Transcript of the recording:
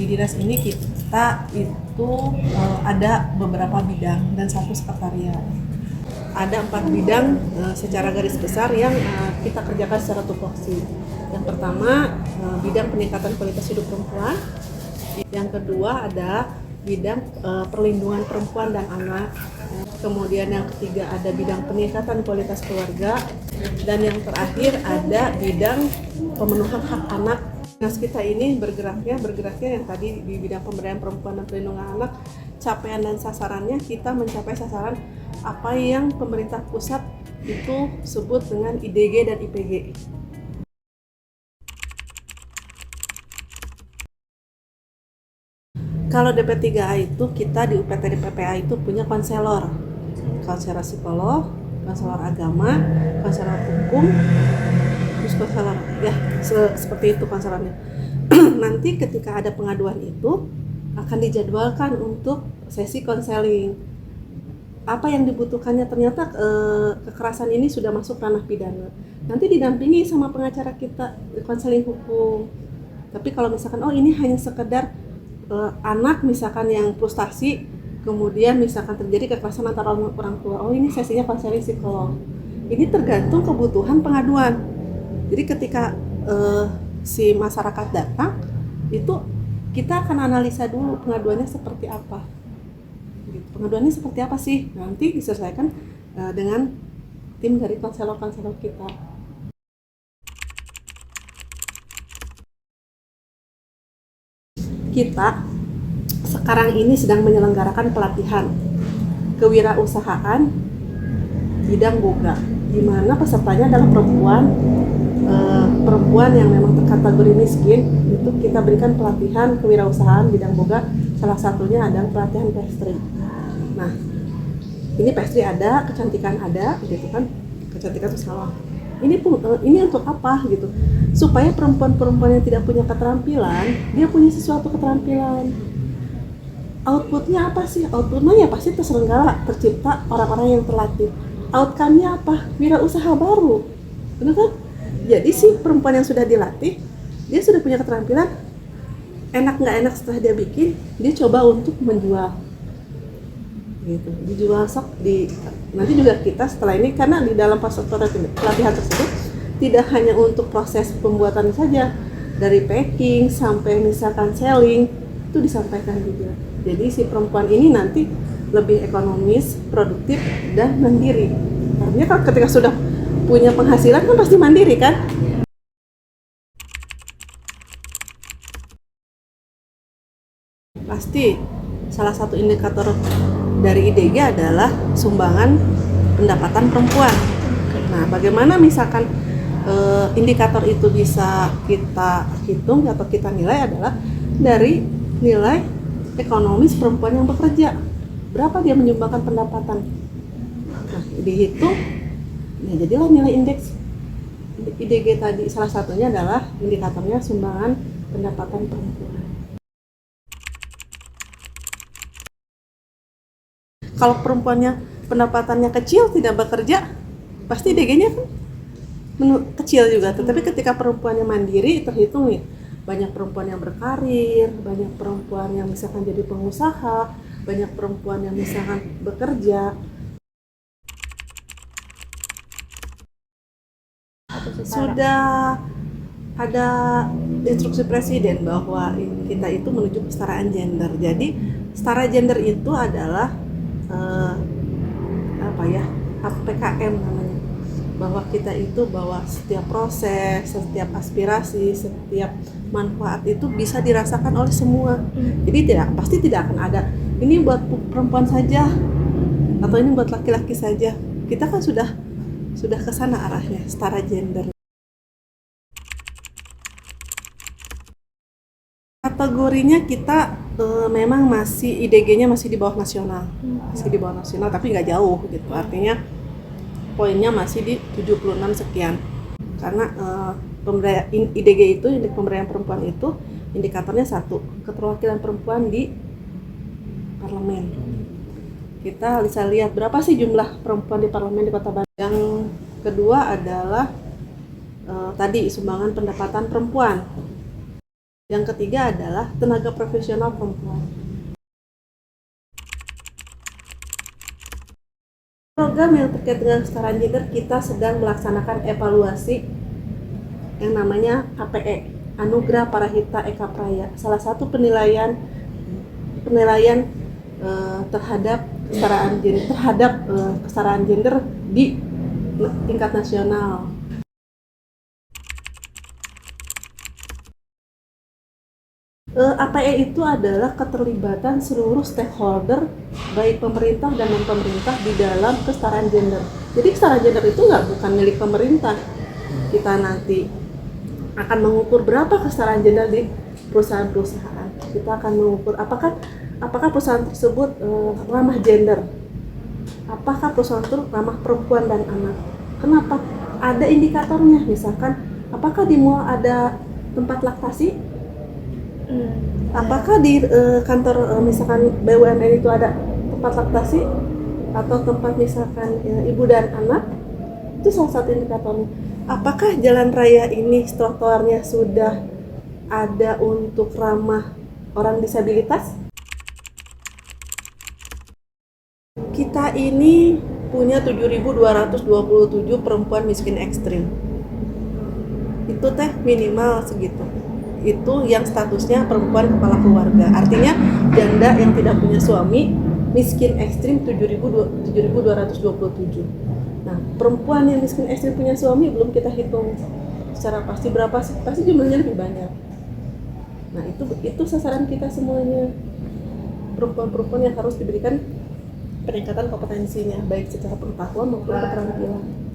Dinas ini kita itu ada beberapa bidang dan satu sekretariat. Ada 4 bidang secara garis besar yang kita kerjakan secara tupoksi. Yang pertama bidang peningkatan kualitas hidup perempuan. Yang kedua ada bidang perlindungan perempuan dan anak. Kemudian yang ketiga ada bidang peningkatan kualitas keluarga. Dan yang terakhir ada bidang pemenuhan hak anak. Dinas kita ini bergeraknya yang tadi di bidang pemberdayaan perempuan dan perlindungan anak, capaian dan sasarannya kita mencapai sasaran apa yang pemerintah pusat itu sebut dengan IDG dan IPG. Kalau DP3A itu kita di UPT PPA itu punya konselor psikolog, konselor agama, konselor hukum, terus konselor ya seperti itu konselornya. Nanti ketika ada pengaduan itu akan dijadwalkan untuk sesi konseling. Apa yang dibutuhkannya, ternyata kekerasan ini sudah masuk ranah pidana. Nanti didampingi sama pengacara kita konseling hukum. Tapi kalau misalkan ini hanya sekedar anak misalkan yang frustasi, kemudian misalkan terjadi kekerasan antara orang tua, ini sesinya konseling psikolog. Ini tergantung kebutuhan pengaduan. Jadi ketika si masyarakat datang, itu kita akan analisa dulu pengaduannya seperti apa. Pengaduannya seperti apa sih? Nanti diselesaikan dengan tim dari konselor-konselor kita. Kita sekarang ini sedang menyelenggarakan pelatihan kewirausahaan bidang boga, di mana pesertanya adalah perempuan yang memang terkategori miskin. Itu kita berikan pelatihan kewirausahaan bidang boga, salah satunya adalah pelatihan pastry. Nah, ini pastry ada, kecantikan ada, gitu kan? Kecantikan itu salah. Ini untuk apa gitu? Supaya perempuan-perempuan yang tidak punya keterampilan, dia punya sesuatu keterampilan. Outputnya apa sih? Outputnya ya pasti tercipta orang-orang yang terlatih. Outcome-nya apa? Wirausaha baru, benar kan? Jadi si perempuan yang sudah dilatih, dia sudah punya keterampilan. Enak nggak enak setelah dia bikin, dia coba untuk menjual. Gitu. Dijual nanti juga kita setelah ini, karena di dalam pelatihan tersebut tidak hanya untuk proses pembuatan saja, dari packing sampai misalkan selling itu disampaikan juga. Jadi si perempuan ini nanti lebih ekonomis, produktif dan mandiri. Artinya kalau ketika sudah punya penghasilan kan pasti mandiri kan? Pasti salah satu indikator dari IDG adalah sumbangan pendapatan perempuan. Nah, bagaimana misalkan indikator itu bisa kita hitung atau kita nilai adalah dari nilai ekonomis perempuan yang bekerja. Berapa dia menyumbangkan pendapatan? Nah, dihitung, ya jadilah nilai indeks IDG tadi. Salah satunya adalah indikatornya sumbangan pendapatan perempuan. Kalau perempuannya pendapatannya kecil, tidak bekerja, pasti DG-nya kan kecil juga. Tetapi ketika perempuannya mandiri, terhitung nih, banyak perempuan yang berkarir, banyak perempuan yang misalkan jadi pengusaha, banyak perempuan yang misalkan bekerja. Sudah ada instruksi presiden bahwa kita itu menuju kesetaraan gender. Jadi setara gender itu adalah PKM namanya, bahwa kita itu bahwa setiap proses, setiap aspirasi, setiap manfaat itu bisa dirasakan oleh semua. Jadi pasti tidak akan ada ini buat perempuan saja atau ini buat laki-laki saja. Kita kan sudah ke sana arahnya, setara gender. Kategorinya kita memang masih IDG-nya masih di bawah nasional. Tapi nggak jauh gitu. Artinya poinnya masih di 76 sekian. Karena IDG itu, indeks pemberdayaan perempuan itu indikatornya satu, keterwakilan perempuan di parlemen. Kita bisa lihat berapa sih jumlah perempuan di parlemen di Kota Bandung. Yang kedua adalah tadi sumbangan pendapatan perempuan. Yang ketiga adalah tenaga profesional perempuan. Program yang terkait dengan kesetaraan gender, kita sedang melaksanakan evaluasi yang namanya APE, Anugerah Parahita Eka Praya. Salah satu penilaian terhadap kesetaraan gender di tingkat nasional. APE itu adalah keterlibatan seluruh stakeholder, baik pemerintah dan non-pemerintah, di dalam kesetaraan gender. Jadi kesetaraan gender itu bukan milik pemerintah. Kita nanti akan mengukur berapa kesetaraan gender di perusahaan-perusahaan. Kita akan mengukur apakah perusahaan tersebut ramah gender, apakah perusahaan itu ramah perempuan dan anak. Kenapa? Ada indikatornya, misalkan apakah di mall ada tempat laktasi, apakah di kantor misalkan BUMN itu ada tempat laktasi, atau tempat misalkan ibu dan anak. Itu salah satu indikatornya. Apakah jalan raya ini trotoarnya sudah ada untuk ramah orang disabilitas? Kita ini punya 7.227 perempuan miskin ekstrim. Itu minimal segitu. Itu yang statusnya perempuan kepala keluarga. Artinya janda yang tidak punya suami, miskin ekstrim 7.227. Nah, perempuan yang miskin ekstrim punya suami belum kita hitung secara pasti berapa sih? Pasti jumlahnya lebih banyak. Nah, itu sasaran kita semuanya. Perempuan-perempuan yang harus diberikan peningkatan kompetensinya, baik secara pengetahuan maupun keterampilan.